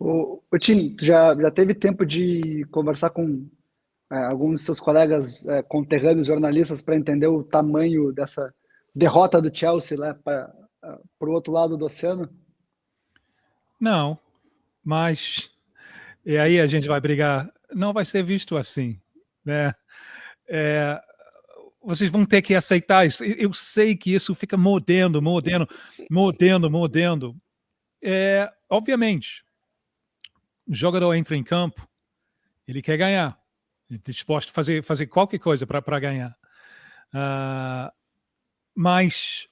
O Tim, tu já teve tempo de conversar com alguns de seus colegas conterrâneos jornalistas para entender o tamanho dessa derrota do Chelsea lá para o outro lado do oceano? Não, mas e aí a gente vai brigar. Não vai ser visto assim, né? É, vocês vão ter que aceitar isso. Eu sei que isso fica mordendo. Obviamente, o jogador entra em campo, ele quer ganhar. Ele está disposto a fazer qualquer coisa para ganhar. Mas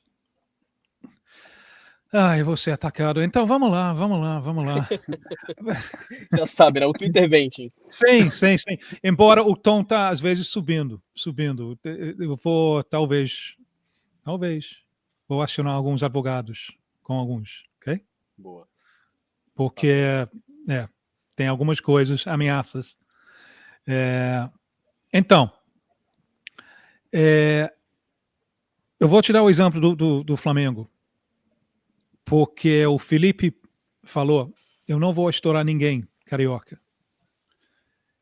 eu vou ser atacado. Então vamos lá. Já sabe, né? O Twitter vente. Sim. Embora o tom tá às vezes subindo. Eu vou talvez vou acionar alguns advogados com alguns, ok? Boa. Porque tem algumas coisas, ameaças. Então, eu vou te dar o exemplo do Flamengo, porque o Felipe falou, eu não vou estourar ninguém, carioca.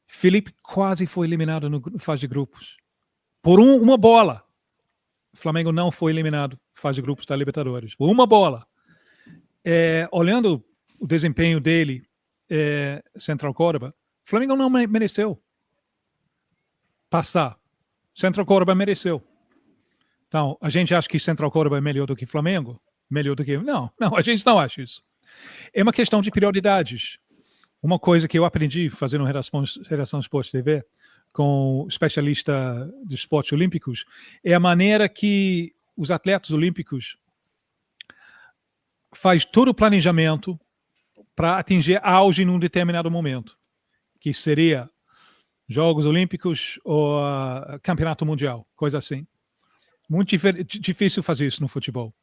Felipe quase foi eliminado no fase de grupos. Por uma bola. O Flamengo não foi eliminado fase de grupos da Libertadores. Por uma bola. Olhando o desempenho dele, Central Córdoba, o Flamengo não mereceu passar. Central Córdoba mereceu. Então, a gente acha que Central Córdoba é melhor do que Flamengo? Melhor do que... Não, a gente não acha isso. É uma questão de prioridades. Uma coisa que eu aprendi fazendo Redação Esporte TV com especialista de esportes olímpicos é a maneira que os atletas olímpicos faz todo o planejamento para atingir auge num determinado momento, que seria Jogos Olímpicos ou Campeonato Mundial, coisa assim. Muito difícil fazer isso no futebol.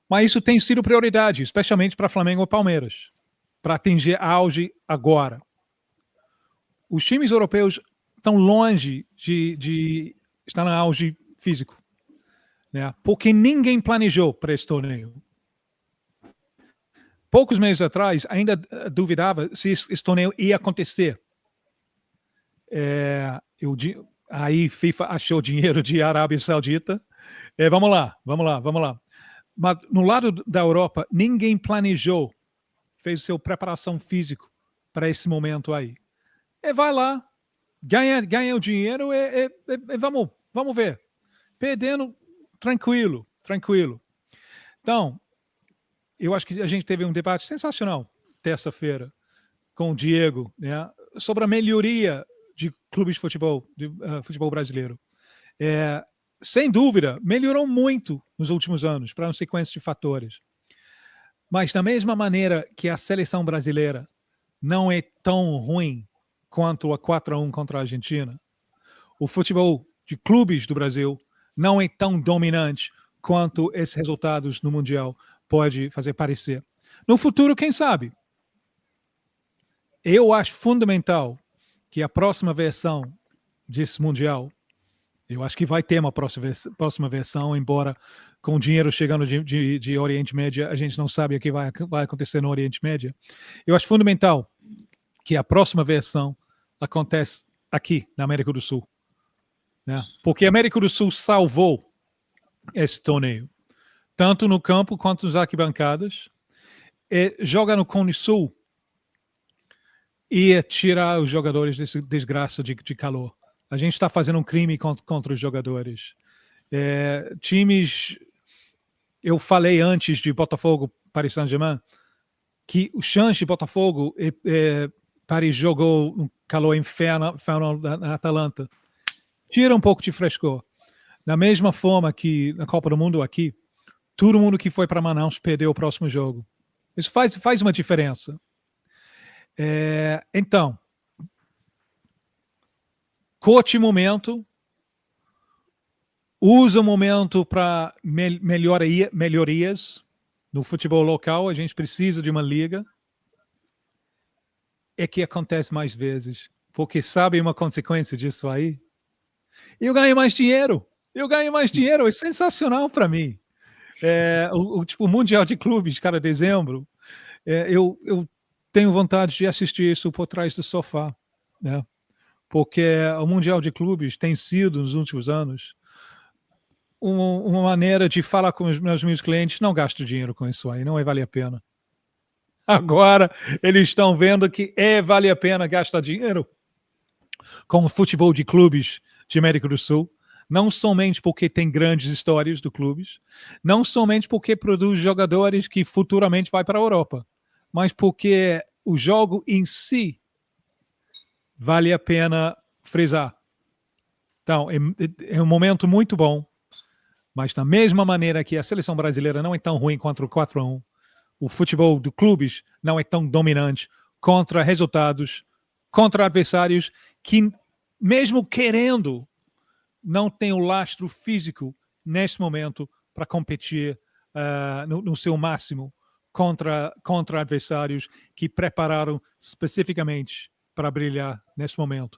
Mas isso tem sido prioridade, especialmente para Flamengo e Palmeiras, para atingir auge agora. Os times europeus estão longe de estar no auge físico, né? Porque ninguém planejou para esse torneio. Poucos meses atrás, ainda duvidava se esse torneio ia acontecer. Aí FIFA achou dinheiro de Arábia Saudita. Vamos lá. Mas no lado da Europa, ninguém planejou, fez sua preparação física para esse momento aí. Vai lá, ganha o dinheiro e vamos ver. Perdendo, tranquilo. Então, eu acho que a gente teve um debate sensacional terça-feira com o Diego, né, sobre a melhoria de clubes de futebol, futebol brasileiro. Sem dúvida, melhorou muito nos últimos anos, para uma sequência de fatores. Mas da mesma maneira que a seleção brasileira não é tão ruim quanto a 4-1 contra a Argentina, o futebol de clubes do Brasil não é tão dominante quanto esses resultados no Mundial pode fazer parecer. No futuro, quem sabe? Eu acho fundamental que a próxima versão desse Mundial, eu acho que vai ter uma próxima versão, embora com dinheiro chegando de Oriente Médio, a gente não sabe o que vai acontecer no Oriente Médio. Eu acho fundamental que a próxima versão acontece aqui, na América do Sul. Né? Porque a América do Sul salvou esse torneio, tanto no campo quanto nas arquibancadas. Joga no Cone Sul e tirar os jogadores dessa desgraça de calor. A gente está fazendo um crime contra os jogadores. Times... Eu falei antes de Botafogo, Paris Saint-Germain, que o chance de Botafogo, Paris jogou um calor inferno na Atalanta. Tira um pouco de frescor. Da mesma forma que na Copa do Mundo aqui, todo mundo que foi para Manaus perdeu o próximo jogo. Isso faz uma diferença. Então, curte o momento, usa o momento para melhorias no futebol local. A gente precisa de uma liga. Que acontece mais vezes. Porque sabe uma consequência disso aí? Eu ganho mais dinheiro. É sensacional para mim. O Mundial de Clubes, cada dezembro, eu tenho vontade de assistir isso por trás do sofá, né? Porque o Mundial de Clubes tem sido, nos últimos anos, uma maneira de falar com os meus clientes: não gasto dinheiro com isso aí, não vale a pena. Agora eles estão vendo que vale a pena gastar dinheiro com o futebol de clubes de América do Sul, não somente porque tem grandes histórias do clubes, não somente porque produz jogadores que futuramente vai para a Europa, mas porque o jogo em si vale a pena frisar. Então, é um momento muito bom, mas da mesma maneira que a seleção brasileira não é tão ruim contra o 4-1, o futebol de clubes não é tão dominante contra resultados, contra adversários que, mesmo querendo, não tem o lastro físico neste momento para competir no seu máximo contra adversários que prepararam especificamente para brilhar neste momento.